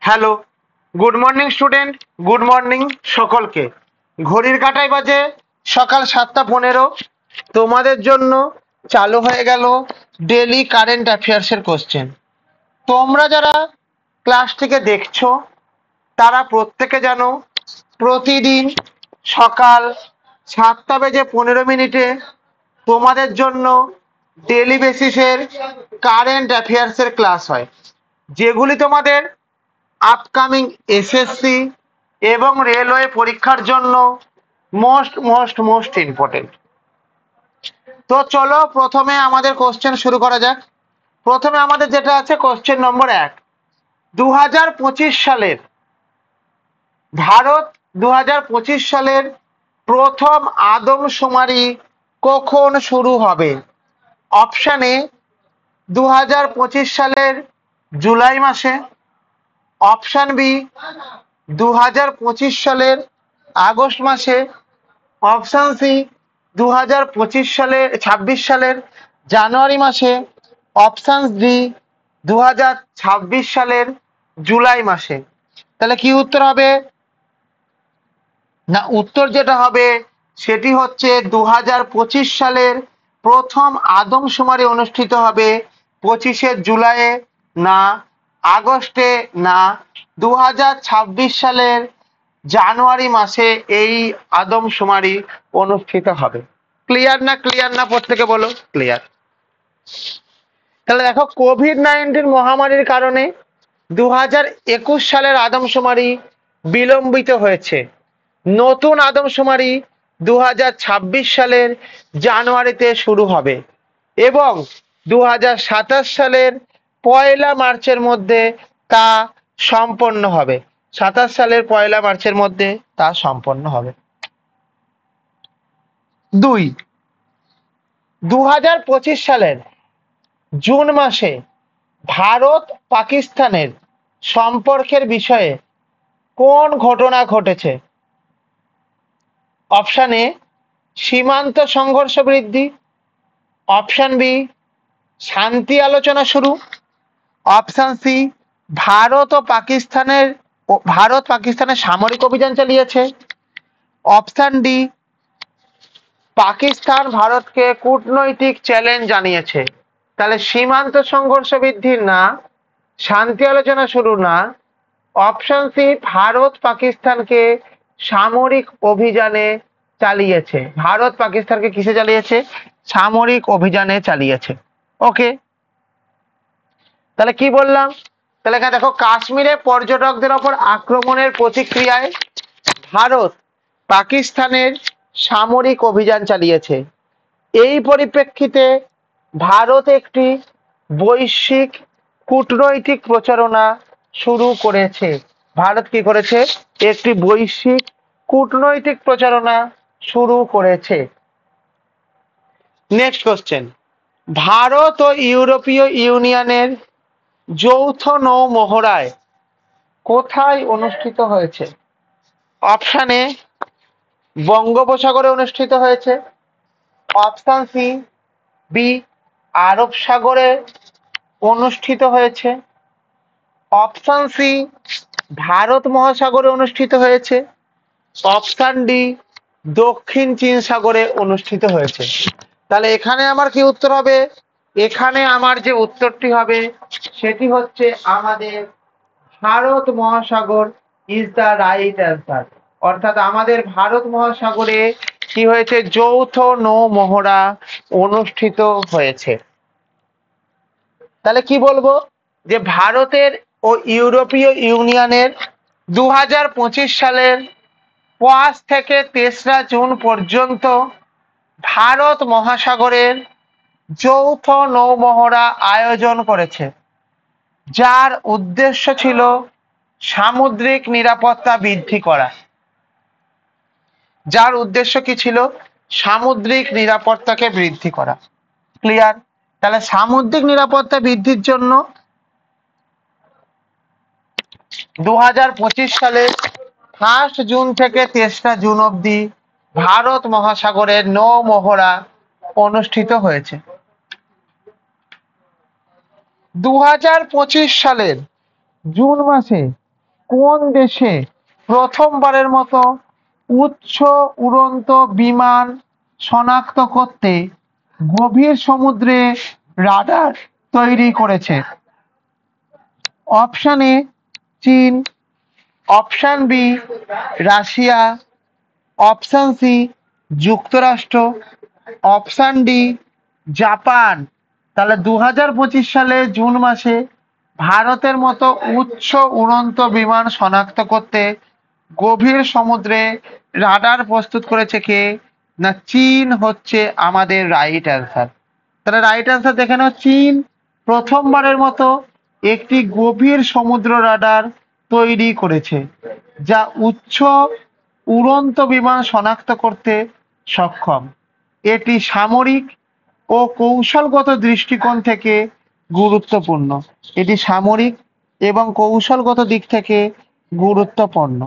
Hello, good morning student, good morning সকলকে। ঘড়ির কাঁটায় বাজে সকাল 7:15। তোমাদের জন্য চালু হয়ে গেল ডেলি কারেন্ট অ্যাফেয়ার্সের কোশ্চেন। তোমরা যারা ক্লাসটিকে দেখছো তারা প্রত্যেকে জানো প্রতিদিন সকাল 7:15 তোমাদের জন্য ডেলি বেসিসের কারেন্ট অ্যাফেয়ার্সের ক্লাস হয়, যেগুলি তোমাদের আপকামিং এসএসসি এবং রেলওয়ে পরীক্ষার জন্য মোস্ট ইম্পর্টেন্ট। তো চলো প্রথমে আমাদের কোশ্চেন শুরু করা যাক। প্রথমে আমাদের যেটা আছে কোশ্চেন নম্বর 1, 2025 সালের ভারত 2025 সালের প্রথম আদমশুমারি কখন শুরু হবে? অপশন এ 2025 সালের জুলাই মাসে, অপশন বি 2025 সালের আগস্ট মাসে, অপশন সি 2026 সালের জানুয়ারি মাসে, অপশন ডি 2026 সালের জুলাই মাসে। তাহলে কি উত্তর হবে? না, উত্তর যেটা হবে সেটি হচ্ছে 2025 সালের প্রথম আদমশুমারি অনুষ্ঠিত হবে 25শে জুলাইয়ে, না আগস্টে, না 2026 সালের জানুয়ারি মাসে এই আদমশুমারি অনুষ্ঠিত হবে। ক্লিয়ার না? ক্লিয়ার না? প্রত্যেকে বলো ক্লিয়ার। তাহলে দেখো, কোভিড-19 মহামারীর কারণে 2021 সালের আদমশুমারি বিলম্বিত হয়েছে। নতুন আদমশুমারি 2026 সালের জানুয়ারিতে শুরু হবে এবং 2027 সালের 1 মার্চের মধ্যে তা সম্পন্ন হবে। 27 সালের 1 মার্চের মধ্যে তা সম্পন্ন হবে। 2, 2025 সালের জুন মাসে ভারত পাকিস্তানের সম্পর্কের বিষয়ে কোন ঘটনা ঘটেছে? অপশন এ সীমান্ত সংঘর্ষ বৃদ্ধি, অপশন বি শান্তি আলোচনা শুরু, অপশন সি ভারত পাকিস্তানের সামরিক অভিযান চালিয়েছে, অপশন ডি পাকিস্তান ভারতকে কূটনৈতিক চ্যালেঞ্জ জানিয়েছে। তাহলে সীমান্ত সংঘর্ষ বৃদ্ধি না, শান্তি আলোচনা শুরু না, অপশন সি ভারত পাকিস্তানকে সামরিক অভিযানে চালিয়েছে। ভারত পাকিস্তানকে কিসে চালিয়েছে? সামরিক অভিযানে চালিয়েছে। ওকে, তাহলে কি বললাম? তাহলে এখানে দেখো, কাশ্মীরে পর্যটকদের ওপর আক্রমণের প্রতিক্রিয়ায় ভারত পাকিস্তানের সামরিক অভিযান চালিয়েছে। এই পরিপ্রেক্ষিতে ভারত একটি বৈশ্বিক কূটনৈতিক প্রচারণা শুরু করেছে। ভারত কি করেছে? একটি বৈশ্বিক কূটনৈতিক প্রচারণা শুরু করেছে। নেক্সট কোশ্চেন, ভারত ও ইউরোপীয় ইউনিয়নের যৌথ নৌ মহড়ায় কোথায় অনুষ্ঠিত হয়েছে? অপশন এ বঙ্গোপসাগরে অনুষ্ঠিত হয়েছে, অপশন সি বি আরব সাগরে অনুষ্ঠিত হয়েছে, অপশন সি ভারত মহাসাগরে অনুষ্ঠিত হয়েছে, অপশন ডি দক্ষিণ চীন সাগরে অনুষ্ঠিত হয়েছে। তাহলে এখানে আমার কি উত্তর হবে? এখানে আমার যে উত্তরটি হবে সেটি হচ্ছে আমাদের ভারত মহাসাগর ইজ দ্য রাইট অ্যান্সার। অর্থাৎ আমাদের ভারত মহাসাগরে কি হয়েছে? যৌথ নৌ মহড়া অনুষ্ঠিত হয়েছে। তাহলে কি বলবো? যে ভারতের ও ইউরোপীয় ইউনিয়নের 2025 সালের 5 থেকে 3রা জুন পর্যন্ত ভারত মহাসাগরের যৌথ নৌ মহড়া আয়োজন করেছে, যার উদ্দেশ্য ছিল সামুদ্রিক নিরাপত্তা বৃদ্ধি করা। যার উদ্দেশ্য কি ছিল? সামুদ্রিক নিরাপত্তাকে বৃদ্ধি করা। ক্লিয়ার? তাহলে সামুদ্রিক নিরাপত্তা বৃদ্ধির জন্য 2025 সালের 1 জুন থেকে 3রা জুন অবধি ভারত মহাসাগরের নৌ মহড়া অনুষ্ঠিত হয়েছে। 2025 সালের জুন মাসে কোন দেশে প্রথমবারের মতো উচ্চ উড়ন্ত বিমান শনাক্ত করতে গভীর সমুদ্রে রাডার তৈরি করেছে? অপশন এ চীন, option B Russia, option C যুক্তরাষ্ট্র, অপশন ডি জাপান। তাহলে 2025 সালে জুন মাসে ভারতের মতো উচ্চ উড়ন্ত বিমান শনাক্ত করতে গভীর সমুদ্রে রাডার প্রস্তুত করেছে কে? না চীন হচ্ছে আমাদের রাইট অ্যান্সার। তাহলে রাইট অ্যান্সার দেখে নাও, চীন প্রথমবারের মতো একটি গভীর সমুদ্র রাডার তৈরি করেছে যা উচ্চ উড়ন্ত বিমান শনাক্ত করতে সক্ষম। এটি সামরিক ও কৌশলগত দৃষ্টিকোণ থেকে গুরুত্বপূর্ণ। এটি সামরিক এবং কৌশলগত দিক থেকে গুরুত্বপূর্ণ।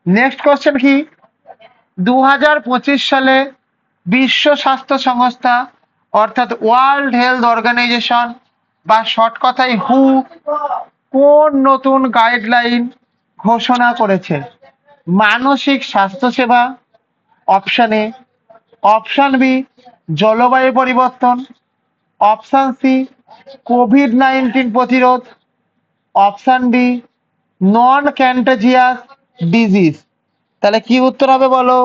নেক্সট কোশ্চেন কি? 2025 সালে বিশ্ব স্বাস্থ্য সংস্থা অর্থাৎ ওয়ার্ল্ড হেলথ অর্গানাইজেশন বা শর্ট কথায় হু কোন নতুন গাইডলাইন ঘোষণা করেছে? মানসিক স্বাস্থ্যসেবা, অপশন এ, অপশন বি জলবায়ু পরিবর্তন, অপশন সি কোভিড-19 প্রতিরোধ, অপশন ডি নন কন্টাজিয়াস ডিজিজ। তাহলে কি উত্তর হবে বলো?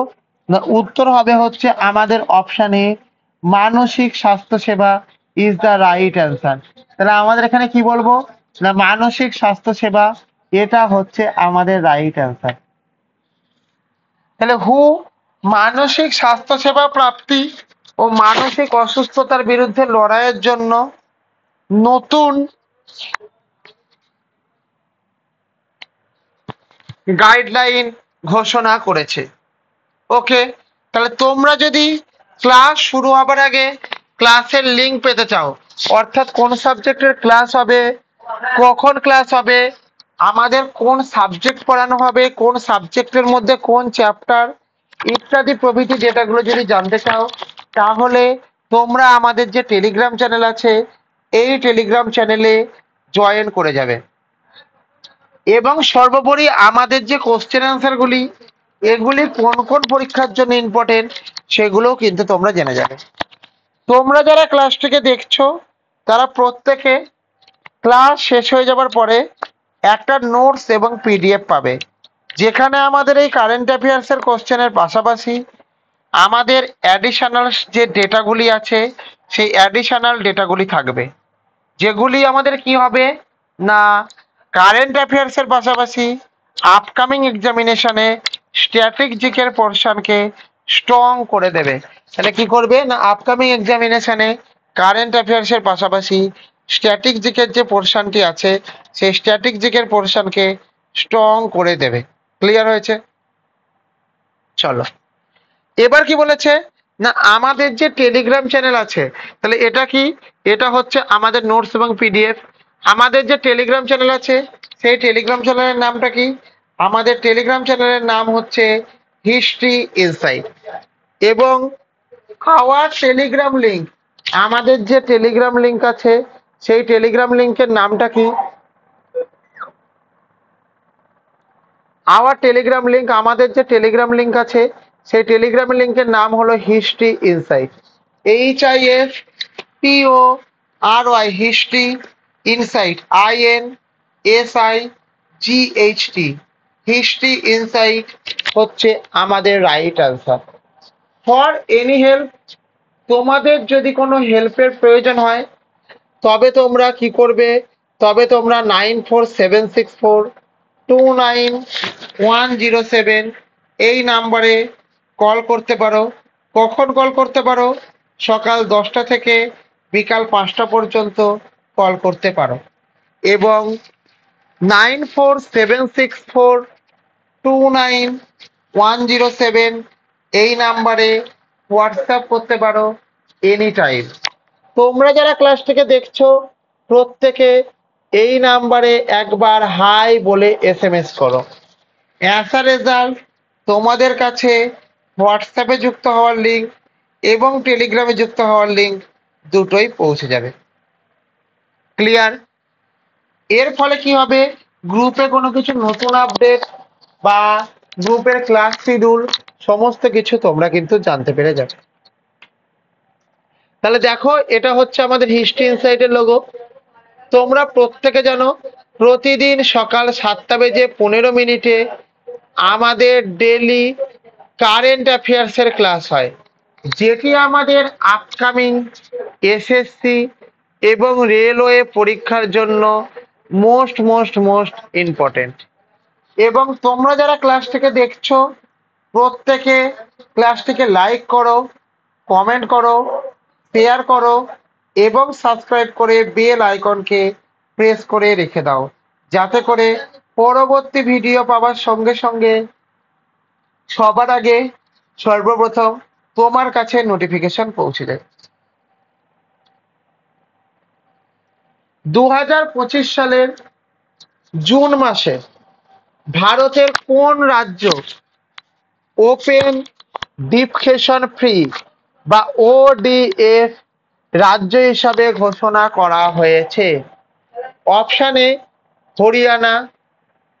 না উত্তর হবে হচ্ছে আমাদের অপশন এ মানসিক স্বাস্থ্যসেবা ইজ দ্য রাইট অ্যান্সার। তাহলে আমাদের এখানে কি বলবো? না মানসিক স্বাস্থ্যসেবা, এটা হচ্ছে আমাদের রাইট অ্যান্সার। তাহলে হু মানসিক স্বাস্থ্যসেবা প্রাপ্তি ও মানসিক অসুস্থতার বিরুদ্ধে লড়াইয়ের জন্য নতুন গাইডলাইন ঘোষণা করেছে। ওকে, তাহলে তোমরা যদি ক্লাস শুরু হবার আগে ক্লাসের লিঙ্ক পেতে চাও, অর্থাৎ কোন সাবজেক্টের ক্লাস হবে, কখন ক্লাস হবে, আমাদের কোন সাবজেক্ট পড়ানো হবে, কোন সাবজেক্টের মধ্যে কোন চ্যাপ্টার ইত্যাদি প্রভৃতি ডেটাগুলো যদি জানতে চাও, তাহলে তোমরা আমাদের যে টেলিগ্রাম চ্যানেল আছে এই টেলিগ্রাম চ্যানেলে জয়েন করে যাবে। এবং সর্বোপরি আমাদের যে কোশ্চেন অ্যান্সারগুলি এগুলি কোন কোন পরীক্ষার জন্য ইম্পর্টেন্ট সেগুলোও কিন্তু তোমরা জেনে যাবে। তোমরা যারা ক্লাসটিকে দেখছো তারা প্রত্যেকে ক্লাস শেষ হয়ে যাবার পরে একটা নোটস এবং পিডিএফ পাবে, যেখানে আমাদের এই কারেন্ট অ্যাফেয়ার্সের কোশ্চেনের পাশাপাশি আমাদের অ্যাডিশনাল যে ডেটাগুলি আছে সেই অ্যাডিশনাল ডেটাগুলি থাকবে, যেগুলি আমাদের কি হবে না কারেন্ট অ্যাফেয়ার্সের পাশাপাশি আপকামিং এক্সামিনেশনে স্ট্র্যাটেজিকের পোর্শনকে স্ট্রং করে দেবে। তাহলে কি করবে না আপকামিং এক্সামিনেশনে কারেন্ট অ্যাফেয়ার্সের পাশাপাশি স্ট্র্যাটেজিকের যে পোর্শনটি আছে সেই স্ট্র্যাটেজিকের পোর্শনকে স্ট্রং করে দেবে। ক্লিয়ার হয়েছে? চলো এবার কি বলেছে না আমাদের যে টেলিগ্রাম চ্যানেল আছে, তাহলে এটা কি? এটা হচ্ছে আমাদের নোটস এবং পিডিএফ। আমাদের যে টেলিগ্রাম চ্যানেল আছে সেই টেলিগ্রাম চ্যানেলের নামটা কি? আমাদের টেলিগ্রাম চ্যানেলের নাম হচ্ছে হিস্ট্রি ইনসাইট। এবং আওয়ার টেলিগ্রাম লিঙ্ক, আমাদের যে টেলিগ্রাম লিঙ্ক আছে সেই টেলিগ্রাম লিঙ্কের নামটা কি? আওয়ার টেলিগ্রাম লিঙ্ক, আমাদের যে টেলিগ্রাম লিঙ্ক আছে সেই টেলিগ্রাম লিঙ্কের নাম হলো history insight. HISTORY history insight INSIGHT history insight হচ্ছে আমাদের right answer. For any help, তোমাদের যদি কোনো হেল্পের প্রয়োজন হয় তবে তোমরা কি করবে? তবে তোমরা 9476429107 এই নাম্বারে কল করতে পারো। কখন কল করতে পারো? সকাল 10টা থেকে বিকাল 5টা পর্যন্ত কল করতে পারো। এবং 9476429107 এই নাম্বারে হোয়াটসঅ্যাপ করতে পারো এনি টাইম। তোমরা যারা ক্লাসটিকে দেখছো প্রত্যেকে এই নাম্বারে একবার হাই বলে SMS করো। অ্যাজ আ রেজাল্ট তোমাদের কাছে হোয়াটসঅ্যাপে যুক্ত হওয়ার লিঙ্ক এবং টেলিগ্রামে যুক্ত হওয়ার লিঙ্ক দুটোই পৌঁছে যাবে। ক্লিয়ার? এর ফলে কি হবে, গ্রুপে কোনো কিছু নতুন আপডেট বা গ্রুপের ক্লাস শিডিউল সমস্ত কিছু তোমরা কিন্তু জানতে পেরে যাবে। তাহলে দেখো, এটা হচ্ছে আমাদের হিস্ট্রি ইনসাইটের লোগো। তোমরা প্রত্যেকে জানো প্রতিদিন সকাল 7:15 আমাদের ডেইলি কারেন্ট অ্যাফেয়ার্সের ক্লাস হয়, যেটি আমাদের আপকামিং এসএসসি এবং রেলওয়ে পরীক্ষার জন্য মোস্ট মোস্ট মোস্ট ইম্পর্টেন্ট। এবং তোমরা যারা ক্লাসটিকে দেখছো প্রত্যেকে ক্লাসটিকে লাইক করো, কমেন্ট করো, শেয়ার করো এবং সাবস্ক্রাইব করে বেল আইকনকে প্রেস করে রেখে দাও, যাতে করে পরবর্তী ভিডিও পাওয়ার সঙ্গে সঙ্গে সবার আগে সর্বপ্রথম তোমার কাছে নোটিফিকেশন পৌঁছে যায়। 2025 সালের জুন মাসে ভারতের কোন রাজ্য ওপেন ডিফেকেশন ফ্রি বা ওডিএফ রাজ্য হিসাবে ঘোষণা করা হয়েছে? Option A Haryana,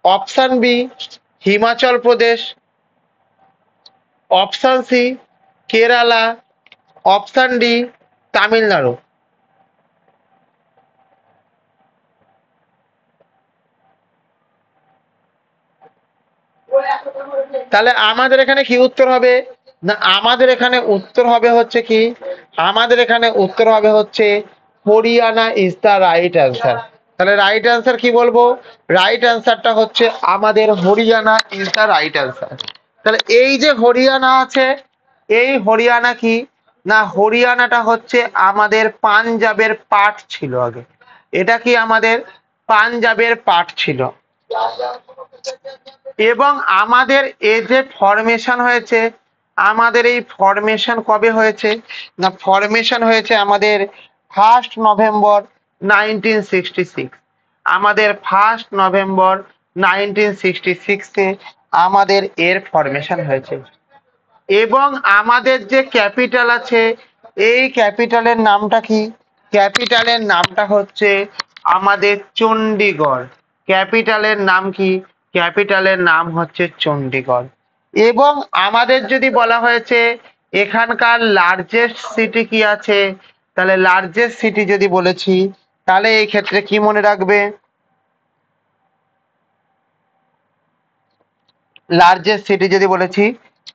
option B Himachal Pradesh, option C Kerala, option D Tamil Nadu. তাহলে আমাদের এখানে কি উত্তর হবে, না আমাদের এখানে উত্তর হবে হচ্ছে কি, আমাদের এখানে উত্তর হবে হচ্ছে Haryana is the right answer. তাহলে রাইট অ্যান্সার কি বলবো, রাইট অ্যান্সারটা হচ্ছে আমাদের Haryana is the right answer. তাহলে এই যে হরিয়ানা আছে, এই হরিয়ানা কি, না হরিয়ানাটা হচ্ছে আমাদের পাঞ্জাবের পার্ট ছিল আগে। এটা কি আমাদের পাঞ্জাবের পার্ট ছিল। এবং আমাদের এই যে ফরমেশন হয়েছে, আমাদের এই ফরমেশন কবে হয়েছে, না ফরমেশন হয়েছে আমাদের 1 নভেম্বর 1966। আমাদের 1 নভেম্বর 1966 আমাদের এর ফরমেশন হয়েছে। এবং আমাদের যে ক্যাপিটাল আছে, এই ক্যাপিটালের নামটা কি, ক্যাপিটালের নামটা হচ্ছে আমাদের চণ্ডীগড়। ক্যাপিটালের নাম কি, ক্যাপিটালের নাম হচ্ছে চণ্ডীগড়। এবং আমাদের যদি বলা হয়েছে এখানকার লার্জেস্ট সিটি কি আছে, তাহলে লার্জেস্ট সিটি যদি বলেছি, তাহলে এই ক্ষেত্রে কি মনে রাখবে, লার্জেস্ট সিটি যদি বলেছি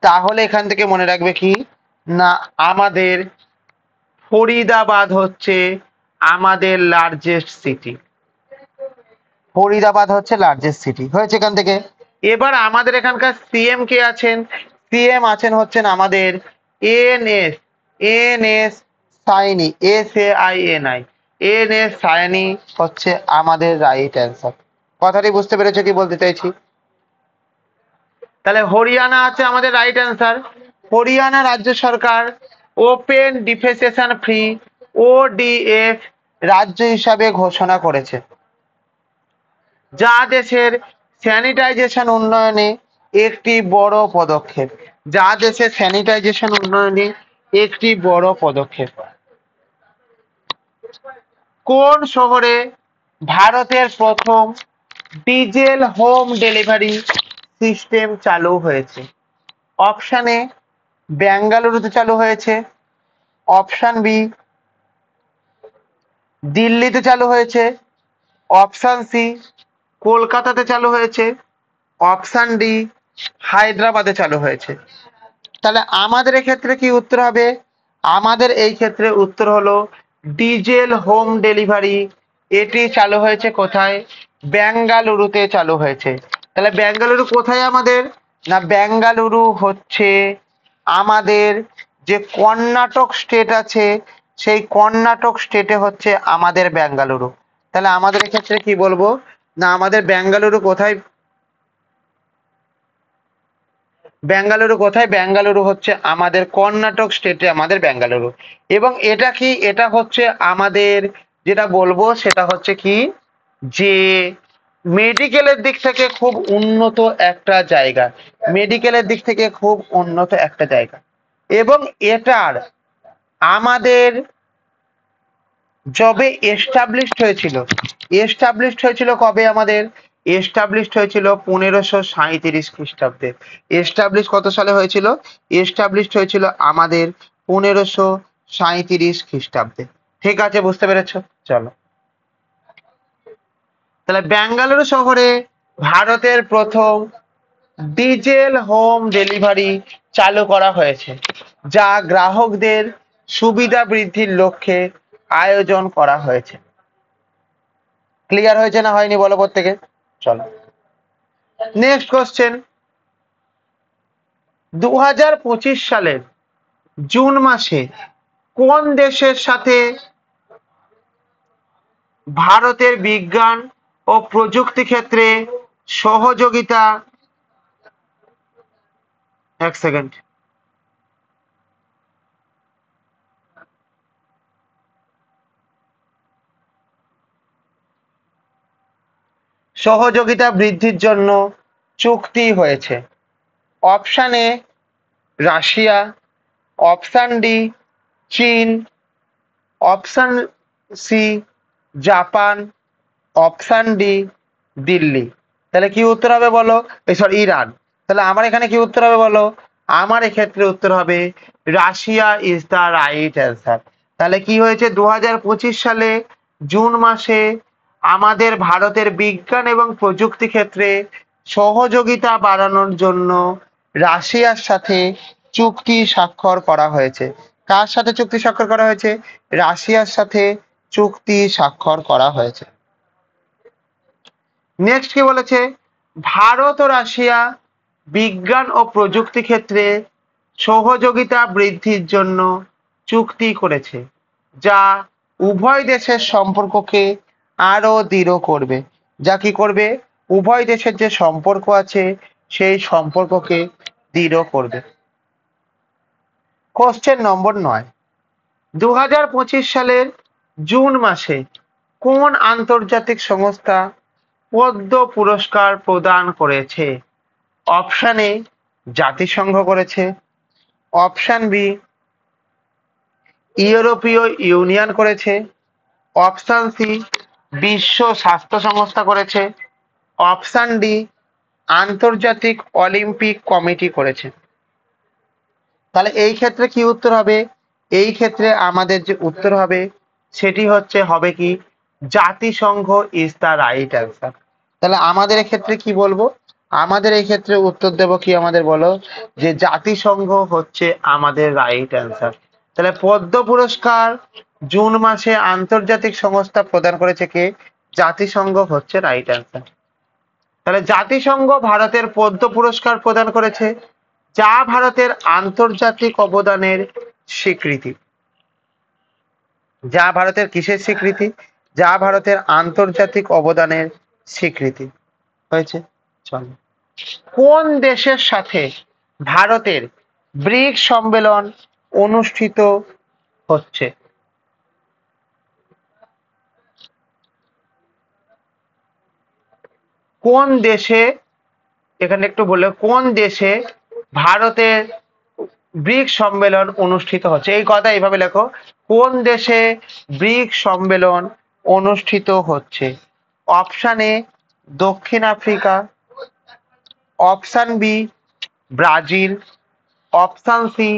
তাহলে এখান থেকে মনে রাখবে কি, না আমাদের ফরিদাবাদ হচ্ছে আমাদের লার্জেস্ট সিটি। ফরিদাবাদ হচ্ছে লার্জেস্ট সিটি হয়েছে এখান থেকে। এবার আমাদের এখানকার সিএম কে আছেন, সিএম আছেন হচ্ছেন আমাদের NS NS Saini, SAINI, NS Saini হচ্ছে আমাদের রাইট অ্যান্সার। কথাটি বুঝতে পেরেছো কি বলতে চাইছি? তাহলে হরিয়ানা আছে আমাদের রাইট অ্যান্সার। হরিয়ানা রাজ্য সরকার ওপেন ডিফেকেশন ফ্রি ODF রাজ্য হিসাবে ঘোষণা করেছে, যা দেশের স্যানিটাইজেশন উন্নয়নে একটি বড় পদক্ষেপ। যা দেশের স্যানিটাইজেশন উন্নয়নে একটি বড় পদক্ষেপ। কোন শহরে ভারতের প্রথম ডিজেল হোম ডেলিভারি সিস্টেম চালু হয়েছে? অপশন এ বেঙ্গালুরুতে চালু হয়েছে, অপশন বি দিল্লিতে চালু হয়েছে, অপশন সি কলকাতাতে চালু হয়েছে, অপশন ডি হায়দ্রাবাদে চালু হয়েছে। তাহলে আমাদের এক্ষেত্রে কি উত্তর হবে, আমাদের এই ক্ষেত্রে উত্তর হলো ডিজেল হোম ডেলিভারি। এটি চালু হয়েছে কোথায়, বেঙ্গালুরুতে চালু হয়েছে। তাহলে বেঙ্গালুরু কোথায় আমাদের, না বেঙ্গালুরু হচ্ছে আমাদের যে কর্ণাটক স্টেট আছে, সেই কর্ণাটক স্টেটে হচ্ছে আমাদের বেঙ্গালুরু। তাহলে আমাদের এক্ষেত্রে কি বলবো, না আমাদের বেঙ্গালুরু কোথায়, বেঙ্গালুরু কোথায়, বেঙ্গালুরু হচ্ছে আমাদের কর্ণাটক স্টেটে আমাদের বেঙ্গালুরু। এবং এটা কি, এটা হচ্ছে আমাদের যেটা বলবো সেটা হচ্ছে কি, যে মেডিকেলের দিক থেকে খুব উন্নত একটা জায়গা, মেডিকেলের দিক থেকে খুব উন্নত একটা জায়গা, এবং এটার আমাদের যবে এস্টাবলিশড হয়েছিল কবে, আমাদের এস্টাবলিশড হয়েছিল 1537 খ্রিস্টাব্দে। এস্টাবলিশ কত সালে হয়েছিল? এস্টাবলিশড হয়েছিল আমাদের 1537 খ্রিস্টাব্দে। ঠিক আছে, বুঝতে পেরেছো? চলো, তাহলে বেঙ্গালুরু শহরে ভারতের প্রথম ডিজেল হোম ডেলিভারি চালু করা হয়েছে, যা গ্রাহকদের সুবিধা বৃদ্ধির লক্ষ্যে আয়োজন করা হয়েছে। ক্লিয়ার হয়েছে না হয়নি বলো প্রত্যেকে? চলো, নেক্সট কোশ্চেন। 2025 সালের জুন মাসে কোন দেশের সাথে ভারতের বিজ্ঞান ও প্রযুক্তি ক্ষেত্রে সহযোগিতা, এক সেকেন্ড, সহযোগিতা বৃদ্ধির জন্য চুক্তি হয়েছে? Option A Russia, option D চীন, option C Japan, option D Delhi. তাহলে কি উত্তর হবে বলো? Sorry, Iran. তাহলে আমার এখানে কি উত্তর হবে বলো? আমার এক্ষেত্রে উত্তর হবে Russia is the right answer. তাহলে কি হয়েছে, 2025 সালে জুন মাসে আমাদের ভারতের বিজ্ঞান এবং প্রযুক্তি ক্ষেত্রে সহযোগিতা বাড়ানোর জন্য রাশিয়ার সাথে চুক্তি স্বাক্ষর করা হয়েছে। কার সাথে চুক্তি স্বাক্ষর করা হয়েছে? রাশিয়ার সাথে চুক্তি স্বাক্ষর করা হয়েছে। নেক্সট কি বলেছে? ভারত ও রাশিয়া বিজ্ঞান ও প্রযুক্তি ক্ষেত্রে সহযোগিতা বৃদ্ধির জন্য চুক্তি করেছে, যা উভয় দেশের সম্পর্ককে আরো দৃঢ় করবে। যা কি করবে? উভয় দেশের যে সম্পর্ক আছে সেই সম্পর্ককে দৃঢ় করবে। Question number 9। 2025 সালের জুন মাসে কোন আন্তর্জাতিক সংস্থা পদ্ম পুরস্কার প্রদান করেছে? অপশান এ জাতিসংঘ করেছে, অপশান বি ইউরোপীয় ইউনিয়ন করেছে, অপশান সি বিশ্ব স্বাস্থ্য সংস্থা করেছে, অপশান ডি আন্তর্জাতিক অলিম্পিক কমিটি করেছে। তাহলে এই ক্ষেত্রে কি উত্তর হবে? এই ক্ষেত্রে আমাদের যে উত্তর হবে সেটি হবে কি জাতিসংঘ ইজ দ্য রাইট অ্যান্সার। তাহলে আমাদের এক্ষেত্রে কি বলবো? আমাদের এই ক্ষেত্রে উত্তর দেব কি, আমাদের বলো যে জাতিসংঘ হচ্ছে আমাদের রাইট অ্যান্সার। তাহলে পদ্ম পুরস্কার জুন মাসে আন্তর্জাতিক সংস্থা প্রদান করেছে কে? জাতিসংঘ হচ্ছে রাইট অ্যান্সার। তাহলে জাতিসংঘ ভারতের পদ্ম পুরস্কার প্রদান করেছে, যা ভারতের আন্তর্জাতিক অবদানের স্বীকৃতি। যা ভারতের কিসের স্বীকৃতি? যা ভারতের আন্তর্জাতিক অবদানের স্বীকৃতি হয়েছে। চলো, কোন দেশের সাথে ভারতের ব্রিক্স সম্মেলন অনুষ্ঠিত হচ্ছে? কোন দেশে, এখানে একটু বললে কোন দেশে ভারতের ব্রিক্স সম্মেলন অনুষ্ঠিত হচ্ছে? এই কথা এইভাবে লেখো, কোন দেশে ব্রিক্স সম্মেলন অনুষ্ঠিত হচ্ছে? অপশান এ দক্ষিণ Africa, option B Brazil, option C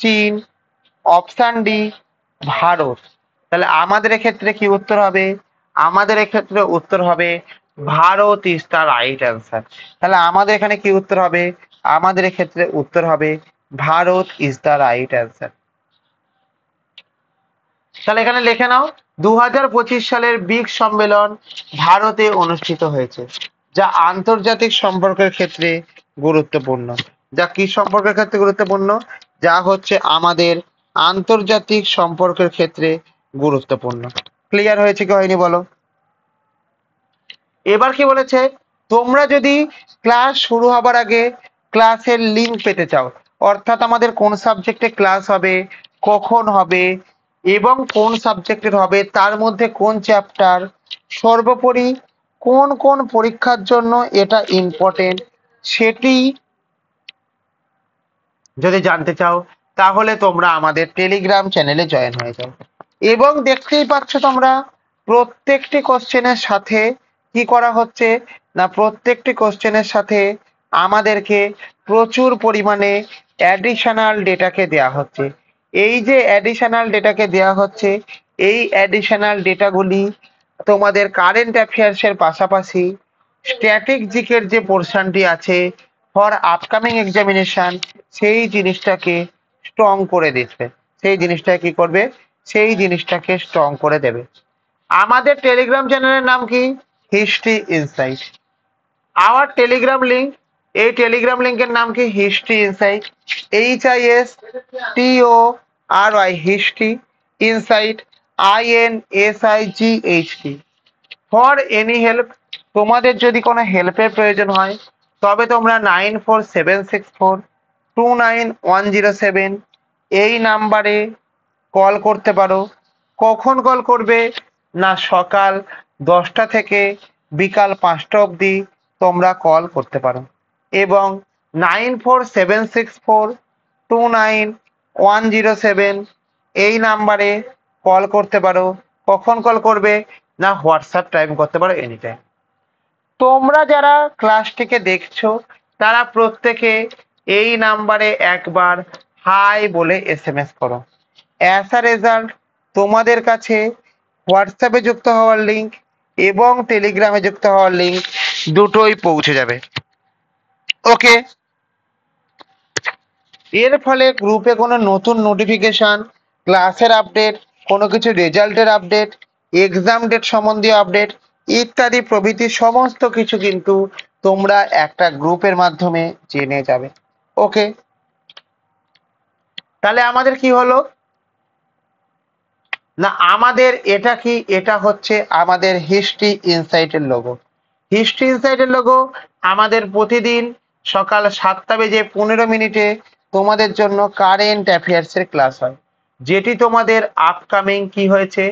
চীন, অপশান ডি ভারত। তাহলে আমাদের এক্ষেত্রে কি উত্তর হবে? আমাদের এক্ষেত্রে উত্তর হবে Bharat is the right answer. তাহলে আমাদের এখানে কি উত্তর হবে? আমাদের এক্ষেত্রে উত্তর হবে Bharat is the right answer. তাহলে এখানে লিখে নাও, 2025 সালের ব্রিক্স সম্মেলন ভারতে অনুষ্ঠিত হয়েছে, যা আন্তর্জাতিক সম্পর্কের ক্ষেত্রে গুরুত্বপূর্ণ। যা কি সম্পর্কের ক্ষেত্রে গুরুত্বপূর্ণ? যা হচ্ছে আমাদের আন্তর্জাতিক সম্পর্কের ক্ষেত্রে গুরুত্বপূর্ণ। ক্লিয়ার হয়েছে কি হয়নি বলো? এবার কি বলেছে, তোমরা যদি ক্লাস শুরু হবার আগে ক্লাসের লিংক পেতে চাও, অর্থাৎ আমাদের কোন সাবজেক্টে ক্লাস হবে, কখন হবে এবং কোন সাবজেক্টের হবে, তার মধ্যে কোন চ্যাপ্টার, সর্বোপরি কোন কোন পরীক্ষার জন্য এটা ইম্পর্টেন্ট সেটি যদি জানতে চাও তাহলে তোমরা আমাদের টেলিগ্রাম চ্যানেলে জয়েন হয়ে যাও। এবং দেখতেই পাচ্ছ তোমরা প্রত্যেকটি কোশ্চেনের সাথে কি করা হচ্ছে না, প্রত্যেকটি কোশ্চেনের সাথে আমাদেরকে প্রচুর পরিমাণে অ্যাডিশনাল ডেটাকে দেয়া হচ্ছে। এই যে অ্যাডিশনাল ডেটাকে দেয়া হচ্ছে, এই অ্যাডিশনাল ডেটাগুলি তোমাদের কারেন্ট অ্যাফেয়ার্সের পাশাপাশি স্ট্যাটিক জিকের যে পোর্শনটি আছে ফর আপকামিং এক্সামিনেশন, সেই জিনিসটাকে স্ট্রং করে দিচ্ছে। সেই জিনিসটা কি করবে, সেই জিনিসটাকে স্ট্রং করে দেবে। আমাদের টেলিগ্রাম চ্যানেলের নাম কি, history insight. Hour Telegram link, এই টেলিগ্রাম লিঙ্কের নাম কি, history insight, HISTORY, history insight, INSIGHT। For any help, তোমাদের যদি কোনো হেল্পের প্রয়োজন হয় তবে তোমরা 9476429107 এই নাম্বারে কল করতে পারো। কখন কল করবে না, সকাল 10টা থেকে বিকাল 5টা অবধি তোমরা কল করতে পারো। এবং 9476429107 এই নাম্বারে কল করতে পারো। কখন কল করবে না, হোয়াটসঅ্যাপ টাইম করতে পারো এনি টাইম। তোমরা যারা ক্লাসটিকে দেখছো তারা প্রত্যেকে এই নাম্বারে একবার হাই বলে SMS করো। অ্যাজ আ রেজাল্ট তোমাদের কাছে হোয়াটসঅ্যাপে যুক্ত হওয়ার লিঙ্ক এবং টেলিগ্রামে যুক্ত হওয়ার লিঙ্ক দুটোই পৌঁছে যাবে। ওকে, এর ফলে গ্রুপে কোনো নতুন নোটিফিকেশন, ক্লাসের আপডেট, কোনো কিছু রেজাল্টের আপডেট, এক্সাম ডেট সম্বন্ধীয় আপডেট ইত্যাদি প্রভৃতি সমস্ত কিছু কিন্তু তোমরা একটা গ্রুপের মাধ্যমে জেনে যাবে। ওকে, তাহলে আমাদের কি হলো না, আমাদের এটা কি, এটা হচ্ছে আমাদের হিস্ট্রি ইনসাইটের লোগো। হিস্ট্রি ইনসাইটের লোগো আমাদের প্রতিদিন সকাল 7:15 তোমাদের জন্য কারেন্ট অ্যাফেয়ার্সের ক্লাস হয়, যেটি তোমাদের আপকামিং কি হয়েছে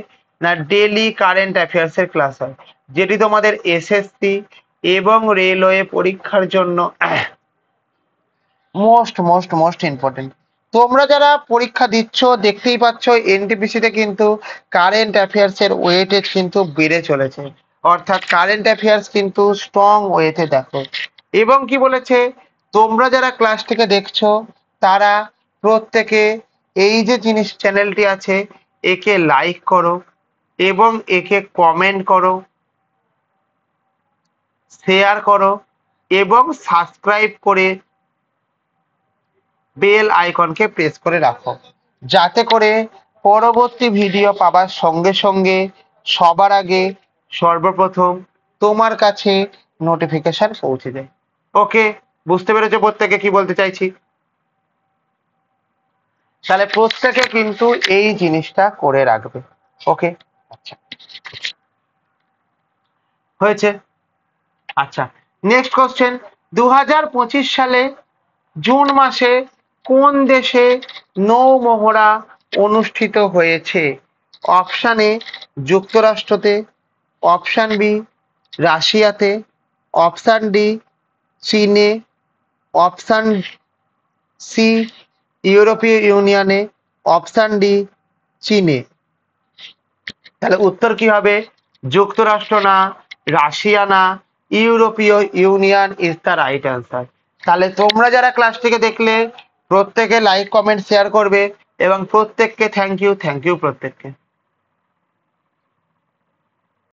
না, ডেলি কারেন্ট অ্যাফেয়ার্সের ক্লাস হয়, যেটি তোমাদের SSC এবং রেলওয়ে পরীক্ষার জন্য মোস্ট ইম্পর্টেন্ট। তোমরা যারা পরীক্ষা দিচ্ছ দেখতেই পাচ্ছ NTPC তে কিন্তু কারেন্ট অ্যাফেয়ার্স এর ওয়েটেজ কিন্তু বেড়ে চলেছে, অর্থাৎ কারেন্ট অ্যাফেয়ার্স কিন্তু স্ট্রং ওয়েতে দেখো। এবং কি বলেছে, তোমরা যারা ক্লাসটিকে দেখছো তারা প্রত্যেকে এই যে জিনিস চ্যানেলটি আছে একে লাইক করো এবং একে কমেন্ট করো, শেয়ার করো এবং সাবস্ক্রাইব করে বেল আইকনকে প্রেস করে রাখো, যাতে করে পরবর্তী ভিডিও পাবার সঙ্গে সঙ্গে সবার আগে সর্বপ্রথম তোমার কাছে নোটিফিকেশন পৌঁছে যায়। ওকে, বুঝতে পেরেছো প্রত্যেকে কি বলতে চাইছি? তাহলে প্রত্যেকে কিন্তু এই জিনিসটা করে রাখবে। ওকে, আচ্ছা, হয়েছে। আচ্ছা, নেক্সট কোশ্চেন, 2025 সালে জুন মাসে কোন দেশে নৌ মহড়া অনুষ্ঠিত হয়েছে? অপশন এ যুক্তরাষ্ট্রতে, অপশন বি রাশিয়াতে, অপশন ডি চীনে, অপশন সি ইউরোপীয় ইউনিয়নে, অপশন ডি চীনে। তাহলে উত্তর কি হবে? যুক্তরাষ্ট্র না, রাশিয়া না, ইউরোপীয় union is the right answer. তাহলে তোমরা যারা ক্লাসটিকে দেখলে প্রত্যেকে লাইক কমেন্ট শেয়ার করবে এবং প্রত্যেককে থ্যাংক ইউ প্রত্যেককে।